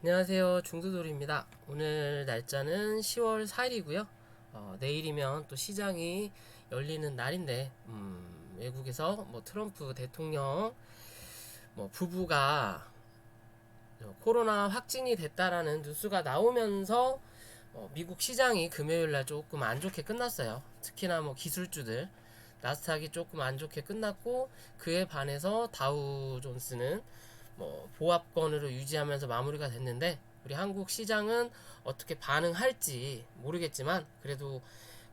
안녕하세요. 중도돌이입니다. 오늘 날짜는 10월 4일이고요. 내일이면 또 시장이 열리는 날인데, 외국에서 뭐 트럼프 대통령 뭐 부부가 코로나 확진이 됐다라는 뉴스가 나오면서 미국 시장이 금요일 날 조금 안 좋게 끝났어요. 특히나 뭐 기술주들 나스닥이 조금 안 좋게 끝났고, 그에 반해서 다우존스는 뭐 보합권으로 유지하면서 마무리가 됐는데, 우리 한국 시장은 어떻게 반응할지 모르겠지만 그래도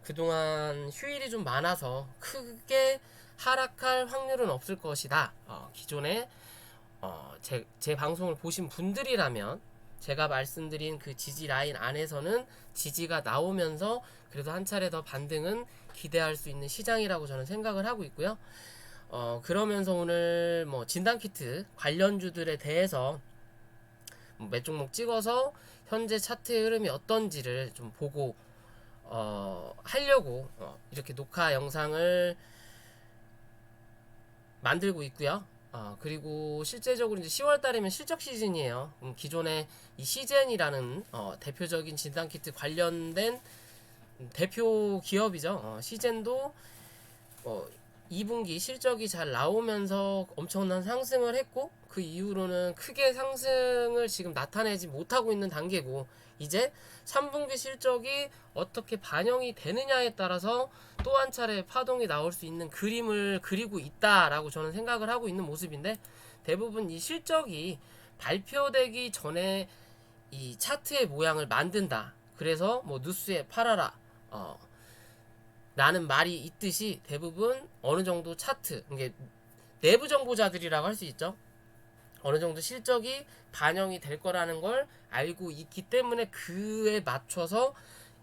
그동안 휴일이 좀 많아서 크게 하락할 확률은 없을 것이다. 기존에 제 방송을 보신 분들이라면 제가 말씀드린 그 지지 라인 안에서는 지지가 나오면서 그래도 한 차례 더 반등은 기대할 수 있는 시장이라고 저는 생각을 하고 있고요. 그러면서 오늘 뭐 진단키트 관련주들에 대해서 몇 종목 찍어서 현재 차트의 흐름이 어떤지를 좀 보고 하려고 이렇게 녹화 영상을 만들고 있고요. 그리고 실제적으로 이제 10월 달이면 실적 시즌이에요. 기존에 이 시젠이라는 대표적인 진단키트 관련된 대표 기업이죠. 시젠도 2분기 실적이 잘 나오면서 엄청난 상승을 했고, 그 이후로는 크게 상승을 지금 나타내지 못하고 있는 단계고, 이제 3분기 실적이 어떻게 반영이 되느냐에 따라서 또 한 차례 파동이 나올 수 있는 그림을 그리고 있다라고 저는 생각을 하고 있는 모습인데, 대부분 이 실적이 발표되기 전에 이 차트의 모양을 만든다. 그래서 뭐 뉴스에 팔아라. 라는 말이 있듯이 대부분 어느 정도 차트, 이게 내부 정보자들이라고 할 수 있죠. 어느 정도 실적이 반영이 될 거라는 걸 알고 있기 때문에 그에 맞춰서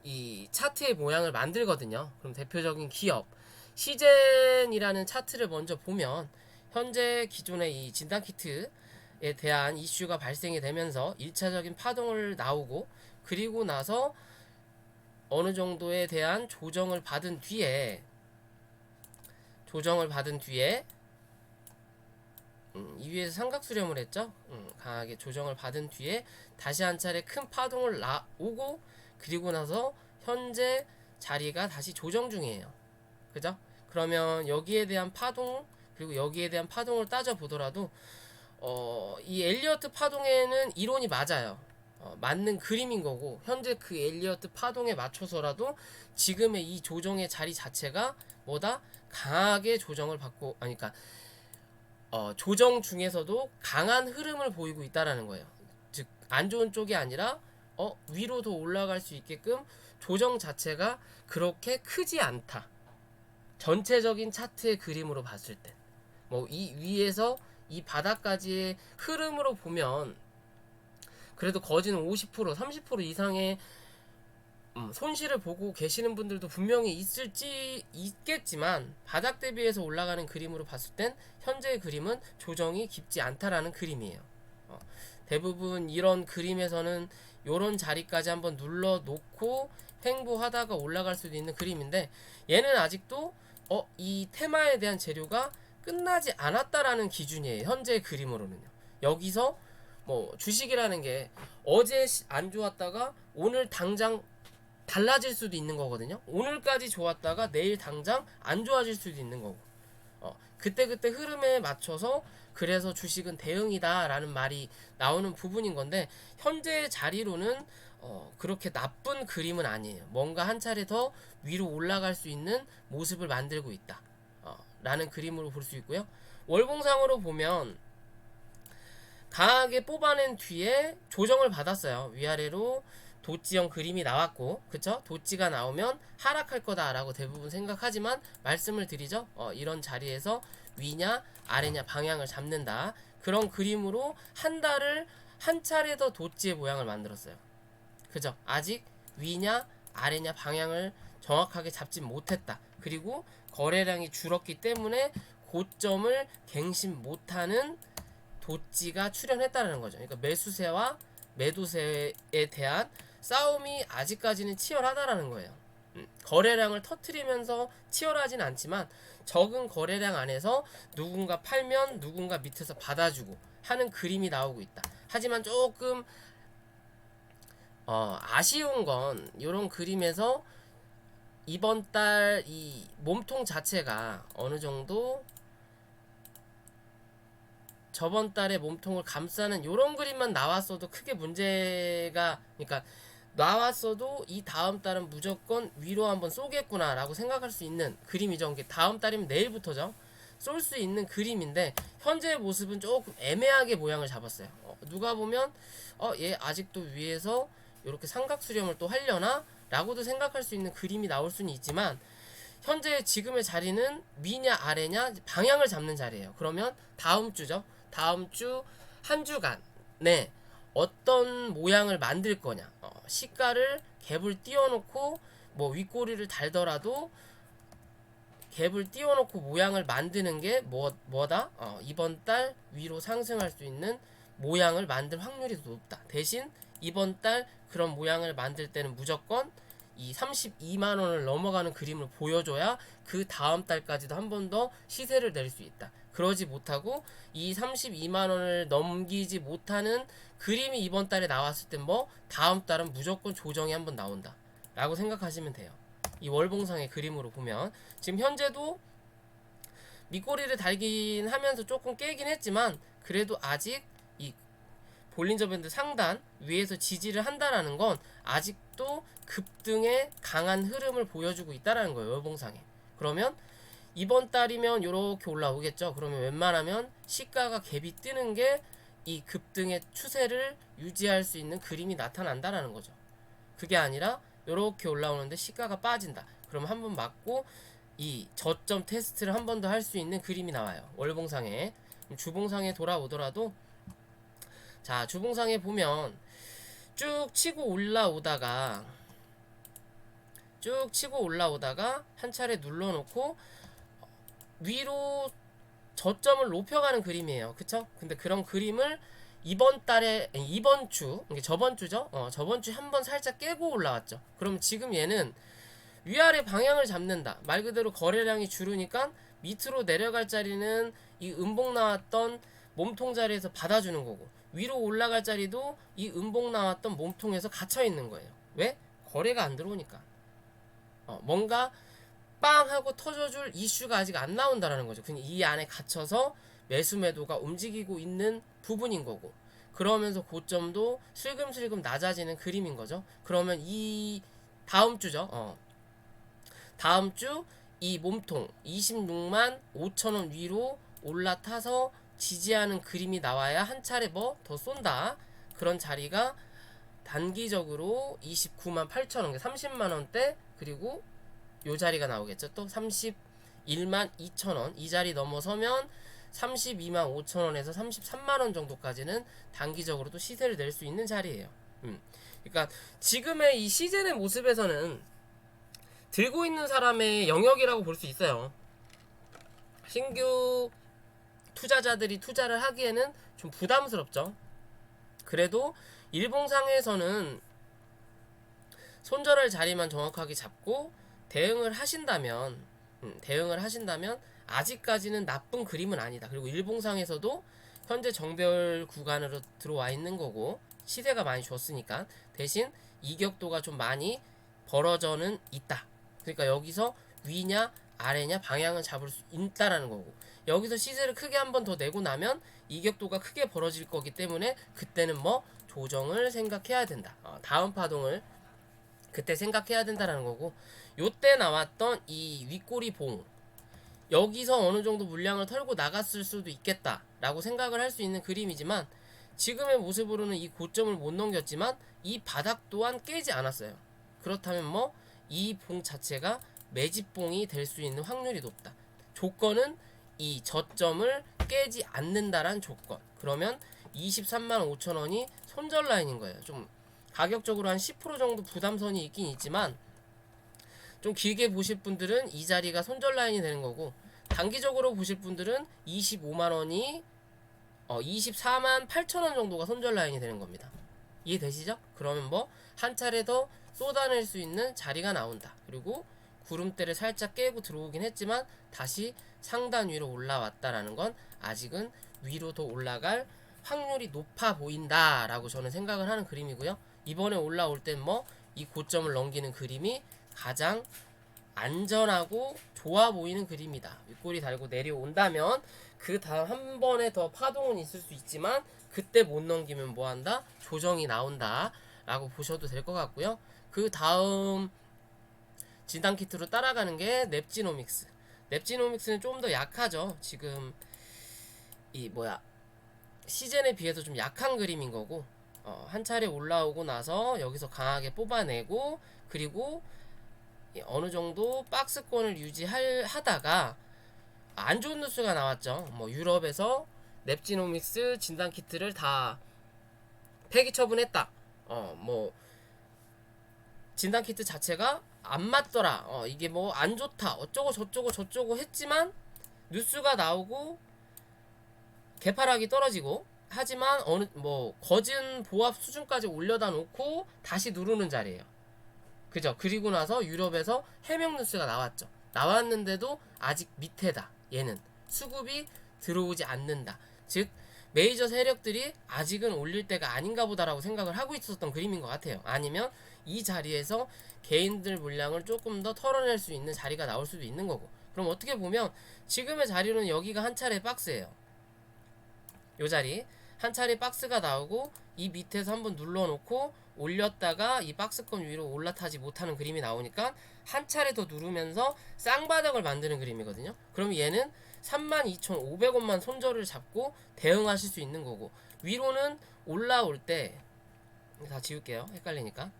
이 차트의 모양을 만들거든요. 그럼 대표적인 기업 시젠이라는 차트를 먼저 보면, 현재 기존의 이 진단키트에 대한 이슈가 발생이 되면서 1차적인 파동을 나오고, 그리고 나서 어느 정도에 대한 조정을 받은 뒤에 이 위에서 삼각 수렴을 했죠. 강하게 조정을 받은 뒤에 다시 한 차례 큰 파동을 오고, 그리고 나서 현재 자리가 다시 조정 중이에요. 그죠? 그러면 여기에 대한 파동, 그리고 여기에 대한 파동을 따져 보더라도 이 엘리어트 파동에는 이론이 맞아요. 맞는 그림인 거고, 현재 그 엘리어트 파동에 맞춰서라도 지금의 이 조정의 자리 자체가 뭐다? 강하게 조정을 받고, 아니, 그러니까 조정 중에서도 강한 흐름을 보이고 있다라는 거예요. 즉, 안 좋은 쪽이 아니라 위로 더 올라갈 수 있게끔 조정 자체가 그렇게 크지 않다. 전체적인 차트의 그림으로 봤을 때, 뭐 이 위에서 이 바닥까지의 흐름으로 보면 그래도 거진 50% 30% 이상의 손실을 보고 계시는 분들도 분명히 있겠지만, 바닥 대비해서 올라가는 그림으로 봤을 땐 현재의 그림은 조정이 깊지 않다라는 그림이에요. 대부분 이런 그림에서는 요런 자리까지 한번 눌러 놓고 횡보하다가 올라갈 수도 있는 그림인데, 얘는 아직도 이 테마에 대한 재료가 끝나지 않았다라는 기준이에요. 현재의 그림으로는요. 여기서 뭐 주식이라는 게 어제 안 좋았다가 오늘 당장 달라질 수도 있는 거거든요. 오늘까지 좋았다가 내일 당장 안 좋아질 수도 있는 거고, 그때그때 흐름에 맞춰서 그래서 주식은 대응이다라는 말이 나오는 부분인 건데, 현재의 자리로는 그렇게 나쁜 그림은 아니에요. 뭔가 한 차례 더 위로 올라갈 수 있는 모습을 만들고 있다 라는 그림으로 볼 수 있고요. 월봉상으로 보면 강하게 뽑아낸 뒤에 조정을 받았어요. 위아래로 도찌형 그림이 나왔고, 그쵸? 도찌가 나오면 하락할 거다라고 대부분 생각하지만, 말씀을 드리죠. 이런 자리에서 위냐 아래냐 방향을 잡는다. 그런 그림으로 한 달을 한 차례 더 도찌의 모양을 만들었어요. 그죠? 아직 위냐 아래냐 방향을 정확하게 잡지 못했다. 그리고 거래량이 줄었기 때문에 고점을 갱신 못하는 도찌가 출현했다는 거죠. 그러니까 매수세와 매도세에 대한 싸움이 아직까지는 치열하다라는 거예요. 거래량을 터트리면서 치열하진 않지만 적은 거래량 안에서 누군가 팔면 누군가 밑에서 받아주고 하는 그림이 나오고 있다. 하지만 조금 아쉬운 건 요런 그림에서 이번 달 이 몸통 자체가 어느 정도 저번 달에 몸통을 감싸는 요런 그림만 나왔어도 크게 문제가, 그러니까 나왔어도 이 다음 달은 무조건 위로 한번 쏘겠구나 라고 생각할 수 있는 그림이죠. 이게 다음 달이면 내일부터죠. 쏠 수 있는 그림인데 현재의 모습은 조금 애매하게 모양을 잡았어요. 누가 보면 얘 아직도 위에서 이렇게 삼각 수렴을 또 하려나? 라고도 생각할 수 있는 그림이 나올 수는 있지만 현재 지금의 자리는 위냐 아래냐 방향을 잡는 자리예요. 그러면 다음 주죠. 다음 주 한 주간에 어떤 모양을 만들 거냐. 시가를 갭을 띄워놓고 뭐 윗꼬리를 달더라도 갭을 띄워놓고 모양을 만드는 게 뭐다? 이번 달 위로 상승할 수 있는 모양을 만들 확률이 더 높다. 대신 이번 달 그런 모양을 만들 때는 무조건 이 32만원을 넘어가는 그림을 보여줘야 그 다음 달까지도 한 번 더 시세를 낼 수 있다. 그러지 못하고 이 32만원을 넘기지 못하는 그림이 이번 달에 나왔을 땐 뭐 다음 달은 무조건 조정이 한 번 나온다 라고 생각하시면 돼요. 이 월봉상의 그림으로 보면 지금 현재도 밑꼬리를 달긴 하면서 조금 깨긴 했지만 그래도 아직 이 볼린저 밴드 상단 위에서 지지를 한다라는 건 아직도 급등의 강한 흐름을 보여주고 있다라는 거예요. 월봉상에. 그러면 이번 달이면 이렇게 올라오겠죠. 그러면 웬만하면 시가가 갭이 뜨는 게 이 급등의 추세를 유지할 수 있는 그림이 나타난다라는 거죠. 그게 아니라 이렇게 올라오는데 시가가 빠진다. 그럼 한번 맞고 이 저점 테스트를 한 번 더 할 수 있는 그림이 나와요. 월봉상에. 주봉상에 돌아오더라도 자, 주봉상에 보면 쭉 치고 올라오다가 한 차례 눌러놓고 위로 저점을 높여가는 그림이에요. 그쵸? 근데 그런 그림을 이번 주, 저번 주죠? 저번 주 한번 살짝 깨고 올라왔죠. 그럼 지금 얘는 위아래 방향을 잡는다. 말 그대로 거래량이 줄으니까 밑으로 내려갈 자리는 이 음봉 나왔던 몸통 자리에서 받아주는 거고, 위로 올라갈 자리도 이 음봉 나왔던 몸통에서 갇혀 있는 거예요. 왜? 거래가 안 들어오니까. 뭔가 빵 하고 터져줄 이슈가 아직 안 나온다라는 거죠. 그냥 이 안에 갇혀서 매수 매도가 움직이고 있는 부분인 거고, 그러면서 고점도 슬금슬금 낮아지는 그림인 거죠. 그러면 이 다음 주죠. 다음 주 이 몸통 26만 5천원 위로 올라타서 지지하는 그림이 나와야 한 차례 뭐 더 쏜다. 그런 자리가 단기적으로 29만 8천원, 30만원대, 그리고 요 자리가 나오겠죠. 또 31만 2천원, 이 자리 넘어서면 32만 5천원에서 33만원 정도까지는 단기적으로도 시세를 낼 수 있는 자리예요. 그러니까 지금의 이 시즌의 모습에서는 들고 있는 사람의 영역이라고 볼 수 있어요. 신규 투자자들이 투자를 하기에는 좀 부담스럽죠. 그래도 일봉상에서는 손절할 자리만 정확하게 잡고 대응을 하신다면 아직까지는 나쁜 그림은 아니다. 그리고 일봉상에서도 현재 정별 구간으로 들어와 있는 거고 시세가 많이 줬으니까 대신 이격도가 좀 많이 벌어져는 있다. 그러니까 여기서 위냐 아래냐 방향을 잡을 수 있다라는 거고, 여기서 시세를 크게 한 번 더 내고 나면 이격도가 크게 벌어질 거기 때문에 그때는 뭐 조정을 생각해야 된다. 다음 파동을 그때 생각해야 된다라는 거고, 요때 나왔던 이 윗꼬리 봉, 여기서 어느 정도 물량을 털고 나갔을 수도 있겠다라고 생각을 할 수 있는 그림이지만 지금의 모습으로는 이 고점을 못 넘겼지만 이 바닥 또한 깨지 않았어요. 그렇다면 뭐 이 봉 자체가 매집봉이 될 수 있는 확률이 높다. 조건은 이 저점을 깨지 않는다란 조건. 그러면 23만 5천원이 손절 라인인 거예요. 좀 가격적으로 한 10% 정도 부담선이 있긴 있지만 좀 길게 보실 분들은 이 자리가 손절 라인이 되는 거고, 단기적으로 보실 분들은 25만원이 24만 8천원 정도가 손절 라인이 되는 겁니다. 이해되시죠? 그러면 뭐 한 차례 더 쏟아낼 수 있는 자리가 나온다. 그리고 구름대를 살짝 깨고 들어오긴 했지만 다시 상단 위로 올라왔다라는 건 아직은 위로 더 올라갈 확률이 높아 보인다라고 저는 생각을 하는 그림이고요. 이번에 올라올 땐 뭐 이 고점을 넘기는 그림이 가장 안전하고 좋아 보이는 그림이다. 윗꼬리 달고 내려온다면 그 다음 한 번에 더 파동은 있을 수 있지만 그때 못 넘기면 뭐한다? 조정이 나온다 라고 보셔도 될 것 같고요. 그 다음 진단키트로 따라가는 게 넵지노믹스. 넵지노믹스는 좀 더 약하죠. 지금 이 시즌에 비해서 좀 약한 그림인 거고, 한 차례 올라오고 나서 여기서 강하게 뽑아내고, 그리고 어느 정도 박스권을 유지하다가 안 좋은 뉴스가 나왔죠. 뭐 유럽에서 넵지노믹스 진단 키트를 다 폐기 처분했다. 뭐 진단 키트 자체가 안 맞더라. 이게 뭐 안 좋다. 어쩌고 저쩌고 저쩌고 했지만 뉴스가 나오고 개파락이 떨어지고 하지만 어느 거진 보합 수준까지 올려다 놓고 다시 누르는 자리예요. 그죠? 그리고 나서 유럽에서 해명 뉴스가 나왔죠. 나왔는데도 아직 밑에다. 얘는 수급이 들어오지 않는다. 즉 메이저 세력들이 아직은 올릴 때가 아닌가 보다라고 생각을 하고 있었던 그림인 것 같아요. 아니면 이 자리에서 개인들 물량을 조금 더 털어낼 수 있는 자리가 나올 수도 있는 거고. 그럼 어떻게 보면 지금의 자리로는 여기가 한 차례 박스예요. 요 자리 한 차례 박스가 나오고 이 밑에서 한번 눌러놓고 올렸다가 이 박스권 위로 올라타지 못하는 그림이 나오니까 한 차례 더 누르면서 쌍바닥을 만드는 그림이거든요. 그럼 얘는 32,500원만 손절을 잡고 대응하실 수 있는 거고, 위로는 올라올 때 다 지울게요. 헷갈리니까.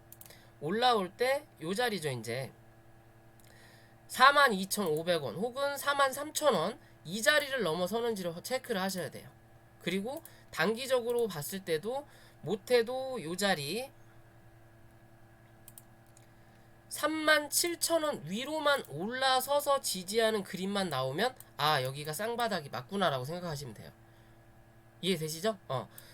올라올 때 요 자리죠. 이제 42,500원 혹은 43,000원 이 자리를 넘어서는지를 체크를 하셔야 돼요. 그리고 단기적으로 봤을 때도 못해도 요 자리 37,000원 위로만 올라서서 지지하는 그림만 나오면 아 여기가 쌍바닥이 맞구나라고 생각하시면 돼요. 이해되시죠?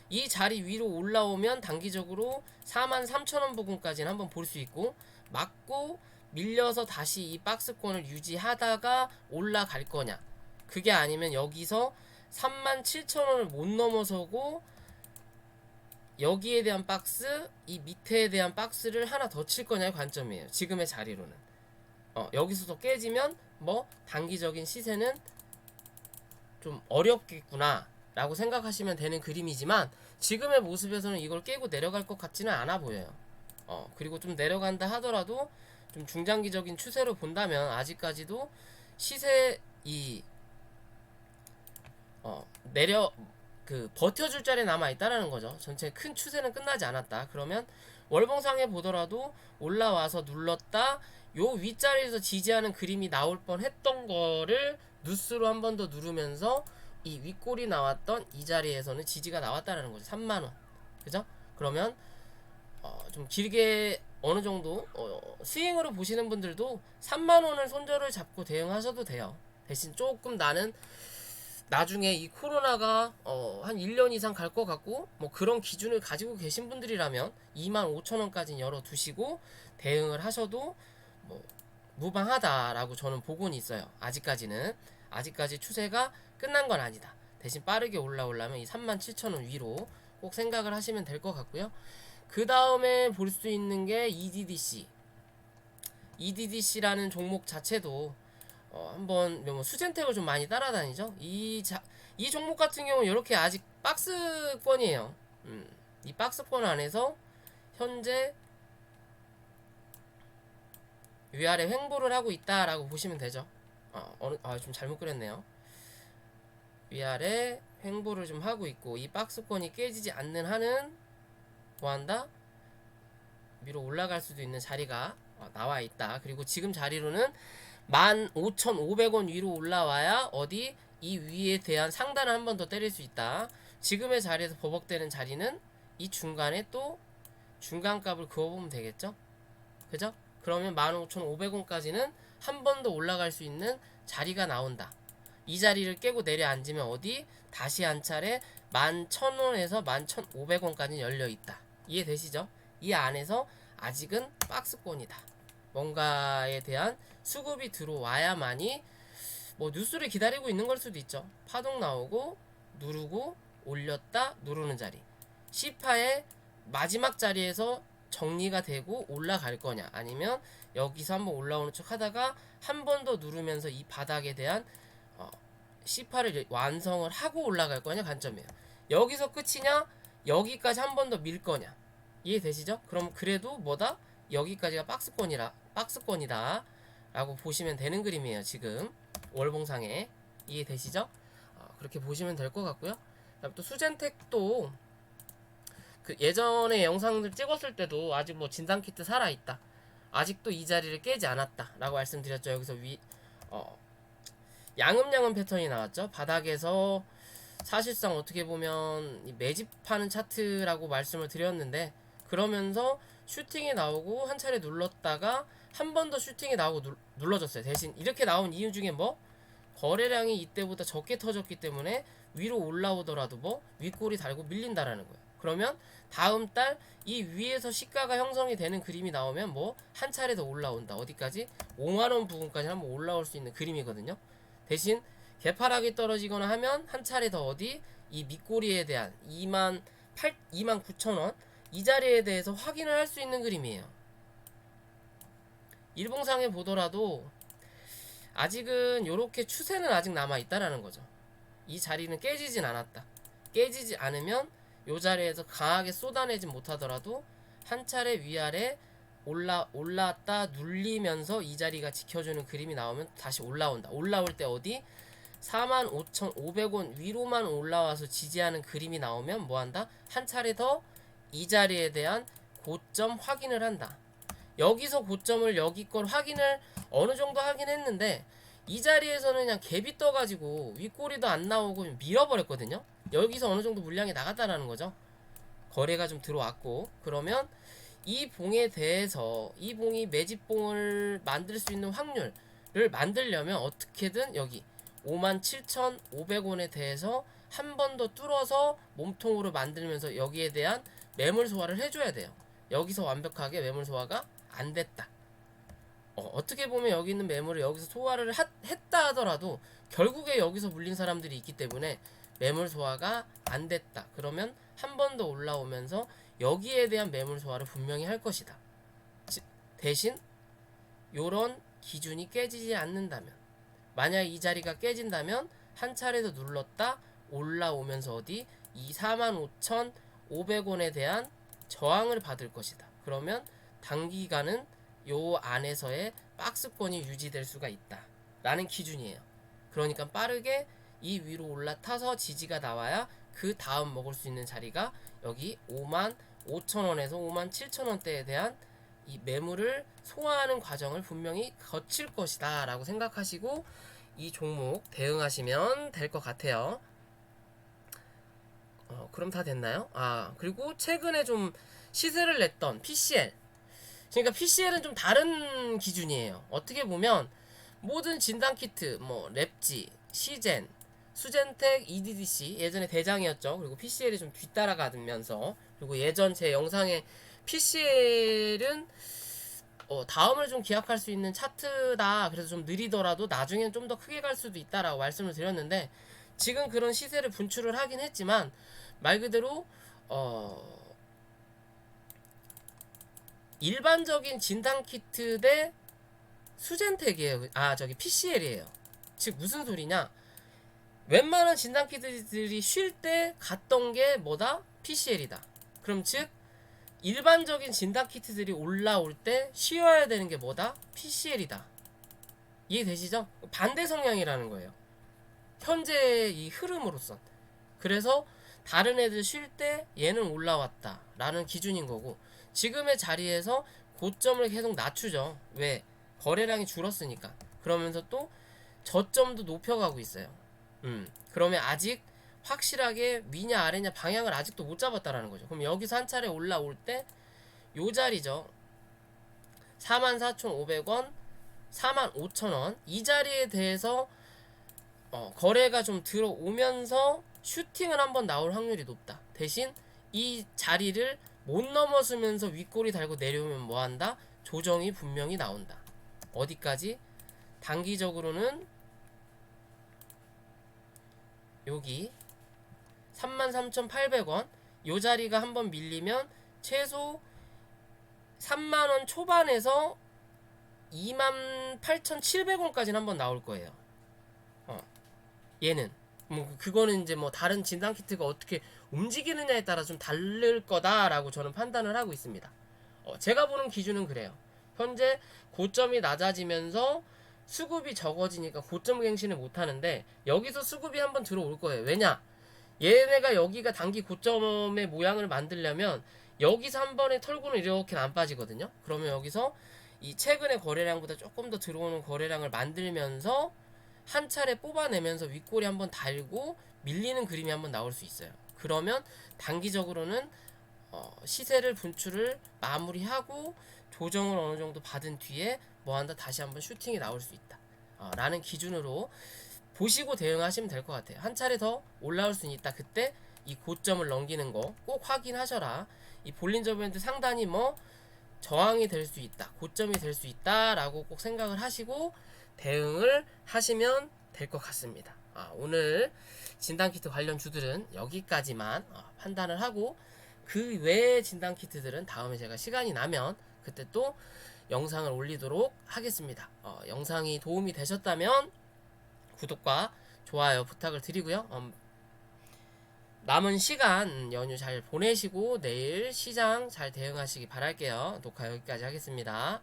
이 자리 위로 올라오면 단기적으로 43,000원 부근까지는 한번 볼 수 있고, 맞고 밀려서 다시 이 박스권을 유지하다가 올라갈 거냐, 그게 아니면 여기서 37,000원을 못 넘어서고 여기에 대한 박스, 이 밑에에 대한 박스를 하나 더 칠 거냐의 관점이에요. 지금의 자리로는. 여기서도 깨지면 뭐 단기적인 시세는 좀 어렵겠구나 라고 생각하시면 되는 그림이지만, 지금의 모습에서는 이걸 깨고 내려갈 것 같지는 않아 보여요. 그리고 좀 내려간다 하더라도 좀 중장기적인 추세로 본다면 아직까지도 시세 버텨줄 자리에 남아있다라는 거죠. 전체 큰 추세는 끝나지 않았다. 그러면 월봉상에 보더라도 올라와서 눌렀다, 요 윗자리에서 지지하는 그림이 나올 뻔 했던 거를 뉴스로 한 번 더 누르면서 이 윗골이 나왔던 이 자리에서는 지지가 나왔다라는 거죠. 3만원. 그죠? 그러면 좀 길게 어느 정도 스윙으로 보시는 분들도 3만원을 손절을 잡고 대응하셔도 돼요. 대신 조금 나중에 이 코로나가 한 1년 이상 갈 것 같고 뭐 그런 기준을 가지고 계신 분들이라면 25,000원까지 열어두시고 대응을 하셔도 뭐 무방하다라고 저는 보고는 있어요. 아직까지 추세가 끝난 건 아니다. 대신 빠르게 올라오려면 이 37,000원 위로 꼭 생각을 하시면 될 것 같고요. 그 다음에 볼 수 있는 게 EDDC라는 종목 자체도 한번 수젠텍을 좀 많이 따라다니죠. 이 종목 같은 경우는 이렇게 아직 박스권이에요. 이 박스권 안에서 현재 위아래 횡보를 하고 있다라고 보시면 되죠. 좀 잘못 그렸네요. 위아래 횡보를 좀 하고 있고, 이 박스권이 깨지지 않는 한은 뭐한다? 위로 올라갈 수도 있는 자리가 나와 있다. 그리고 지금 자리로는 15,500원 위로 올라와야 어디 이 위에 대한 상단을 한 번 더 때릴 수 있다. 지금의 자리에서 버벅대는 자리는 이 중간에 또 중간값을 그어보면 되겠죠. 그죠? 그러면 15,500원까지는 한 번 더 올라갈 수 있는 자리가 나온다. 이 자리를 깨고 내려앉으면 어디 다시 한 차례 11,000원에서 11,500원까지 열려있다. 이해되시죠? 이 안에서 아직은 박스권이다. 뭔가에 대한 수급이 들어와야만이 뭐 뉴스를 기다리고 있는 걸 수도 있죠. 파동 나오고 누르고 올렸다 누르는 자리, C파의 마지막 자리에서 정리가 되고 올라갈 거냐, 아니면 여기서 한번 올라오는 척 하다가 한 번 더 누르면서 이 바닥에 대한 C8을 완성을 하고 올라갈 거냐 관점이에요. 여기서 끝이냐, 여기까지 한 번 더 밀 거냐. 이해되시죠? 그럼 그래도 뭐다? 여기까지가 박스권이다 라고 보시면 되는 그림이에요. 지금 월봉상에. 이해되시죠? 그렇게 보시면 될 것 같고요. 그다음 또 수젠텍도 그 예전에 영상들 찍었을 때도 아직 뭐 진단키트 살아있다, 아직도 이 자리를 깨지 않았다 라고 말씀드렸죠. 여기서 양음양음 패턴이 나왔죠. 바닥에서 사실상 어떻게 보면 매집하는 차트라고 말씀을 드렸는데, 그러면서 슈팅이 나오고 한 차례 눌렀다가 한 번 더 슈팅이 나오고 눌러졌어요. 대신 이렇게 나온 이유 중에 뭐 거래량이 이때보다 적게 터졌기 때문에 위로 올라오더라도 뭐 윗골이 달고 밀린다라는 거예요. 그러면 다음 달 이 위에서 시가가 형성이 되는 그림이 나오면 뭐 한 차례 더 올라온다. 어디까지? 5만원 부분까지 한번 올라올 수 있는 그림이거든요. 대신 개파락이 떨어지거나 하면 한 차례 더 어디? 이 밑꼬리에 대한 29,000원 이 자리에 대해서 확인을 할 수 있는 그림이에요. 일봉상에 보더라도 아직은 요렇게 추세는 아직 남아있다라는 거죠. 이 자리는 깨지진 않았다. 깨지지 않으면 요 자리에서 강하게 쏟아내진 못하더라도 한 차례 위아래 올라왔다 눌리면서 이 자리가 지켜주는 그림이 나오면 다시 올라온다. 올라올 때 어디? 45,500원 위로만 올라와서 지지하는 그림이 나오면 뭐한다? 한 차례 더 이 자리에 대한 고점 확인을 한다. 여기서 고점을 여기 걸 확인을 어느 정도 하긴 했는데, 이 자리에서는 그냥 갭이 떠가지고 윗꼬리도 안 나오고 밀어버렸거든요. 여기서 어느 정도 물량이 나갔다라는 거죠. 거래가 좀 들어왔고, 그러면 이 봉에 대해서 이 봉이 매집봉을 만들 수 있는 확률을 만들려면 어떻게든 여기 57,500원에 대해서 한 번 더 뚫어서 몸통으로 만들면서 여기에 대한 매물 소화를 해줘야 돼요. 여기서 완벽하게 매물 소화가 안 됐다. 어떻게 보면 여기 있는 매물을 여기서 소화를 했다 하더라도 결국에 여기서 물린 사람들이 있기 때문에 매물 소화가 안 됐다. 그러면 한 번 더 올라오면서 여기에 대한 매물 소화를 분명히 할 것이다. 대신 요런 기준이 깨지지 않는다면, 만약 이 자리가 깨진다면 한 차례 더 눌렀다 올라오면서 어디 이 45,500원에 대한 저항을 받을 것이다. 그러면 단기간은 요 안에서의 박스권이 유지될 수가 있다 라는 기준이에요. 그러니까 빠르게 이 위로 올라타서 지지가 나와야 그 다음 먹을 수 있는 자리가 여기 55,000원에서 57,000원대에 대한 이 매물을 소화하는 과정을 분명히 거칠 것이다 라고 생각하시고 이 종목 대응하시면 될 것 같아요. 그럼 다 됐나요? 그리고 최근에 좀 시세를 냈던 PCL, 그러니까 PCL은 좀 다른 기준이에요. 어떻게 보면 모든 진단키트, 뭐 랩지, 시젠, 수젠텍, EDDC 예전에 대장이었죠. 그리고 PCL이 좀 뒤따라가면서, 그리고 예전 제 영상에 PCL은 다음을 좀 기약할 수 있는 차트다. 그래서 좀 느리더라도 나중엔 좀 더 크게 갈 수도 있다라고 말씀을 드렸는데, 지금 그런 시세를 분출을 하긴 했지만 말 그대로 일반적인 진단키트 대 수젠텍이에요. 저기 PCL이에요. 즉 무슨 소리냐? 웬만한 진단키트들이 쉴 때 갔던 게 뭐다? PCL이다. 그럼 즉 일반적인 진단키트들이 올라올 때 쉬어야 되는 게 뭐다? PCL이다. 이해되시죠? 반대 성향이라는 거예요. 현재 이 흐름으로선. 그래서 다른 애들 쉴 때 얘는 올라왔다 라는 기준인 거고, 지금의 자리에서 고점을 계속 낮추죠. 왜? 거래량이 줄었으니까. 그러면서 또 저점도 높여가고 있어요. 그러면 아직 확실하게 위냐 아래냐 방향을 아직도 못 잡았다라는 거죠. 그럼 여기서 한 차례 올라올 때 요 자리죠. 44,500원, 45,000원 이 자리에 대해서 거래가 좀 들어오면서 슈팅을 한번 나올 확률이 높다. 대신 이 자리를 못 넘어서면서 윗골이 달고 내려오면 뭐한다? 조정이 분명히 나온다. 어디까지? 단기적으로는 여기 33,800원 요 자리가 한번 밀리면 최소 3만원 초반에서 28,700원까지는 한번 나올 거예요. 얘는 뭐 그거는 이제 뭐 다른 진단 키트가 어떻게 움직이느냐에 따라 좀 다를 거다라고 저는 판단을 하고 있습니다. 제가 보는 기준은 그래요. 현재 고점이 낮아지면서 수급이 적어지니까 고점 갱신을 못 하는데 여기서 수급이 한번 들어올 거예요. 왜냐? 얘네가 여기가 단기 고점의 모양을 만들려면 여기서 한 번에 털고는 이렇게는 안 빠지거든요. 그러면 여기서 이 최근의 거래량보다 조금 더 들어오는 거래량을 만들면서 한 차례 뽑아내면서 윗꼬리 한번 달고 밀리는 그림이 한번 나올 수 있어요. 그러면 단기적으로는 시세를 분출을 마무리하고 조정을 어느 정도 받은 뒤에 뭐 한다 다시 한번 슈팅이 나올 수 있다. 라는 기준으로 보시고 대응하시면 될 것 같아요. 한 차례 더 올라올 수는 있다. 그때 이 고점을 넘기는 거 꼭 확인하셔라. 이 볼린저 밴드 상단이 뭐 저항이 될 수 있다, 고점이 될 수 있다라고 꼭 생각을 하시고 대응을 하시면 될 것 같습니다. 오늘 진단키트 관련 주들은 여기까지만 판단을 하고 그 외의 진단키트들은 다음에 제가 시간이 나면 그때 또 영상을 올리도록 하겠습니다. 영상이 도움이 되셨다면 구독과 좋아요 부탁을 드리고요. 남은 시간 연휴 잘 보내시고 내일 시장 잘 대응하시기 바랄게요. 녹화 여기까지 하겠습니다.